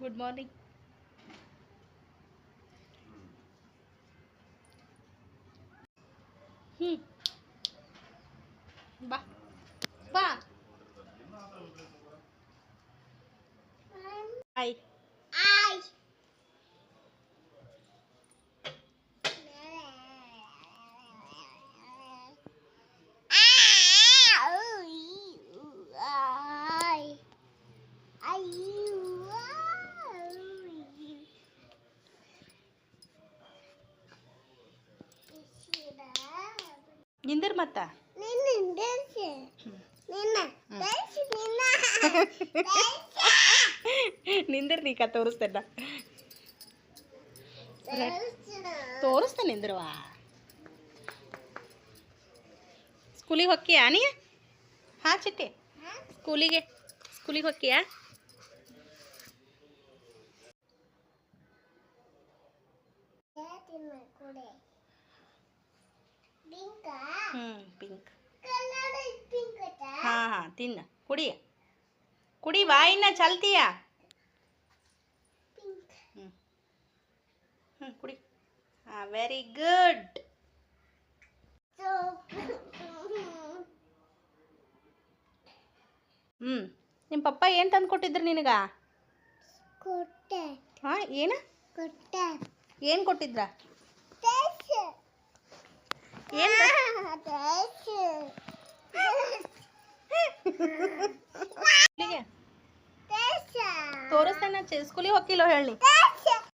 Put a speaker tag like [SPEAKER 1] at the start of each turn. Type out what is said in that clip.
[SPEAKER 1] Good morning. ಬಾ ಬಾ. Hi. ನಿಂದಿರ್ ಮತ್ತ ನಿಂದಿರ್ ನೀಕ ತೋರಿಸ್ತೇನ ತೋರಿಸ್ತೇನೆ ನಿಂದಿರ್ವಾ. ಸ್ಕೂಲಿಗೆ ಹೊಕ್ಕಿಯಾ ನೀ? ಹಾಂ ಚಿಟ್ಟಿ, ಸ್ಕೂಲಿಗೆ ಹೊಕ್ಕಿಯಾ? ಪಿಂಕ್. ಹಾಂ ಹಾಂ ತಿನ್ನ, ಕುಡಿ ಬಾ, ಇನ್ನ ಚಲ್ತೀಯ. ಕುಡಿ. ಹಾಂ, ವೆರಿ ಗುಡ್. ನಿಮ್ಮ ಪಪ್ಪ ಏನು ತಂದು ಕೊಟ್ಟಿದ್ರು ನಿನಗ? ಹಾಂ, ಏನು ಕೊಟ್ಟಿದ್ರ? ಏನು ತೋರಿಸ್ತೇನೆ. ಸ್ಕೂಲಿಗೆ ಹೋಗಿಲ್ಲೋ ಹೇಳಿ.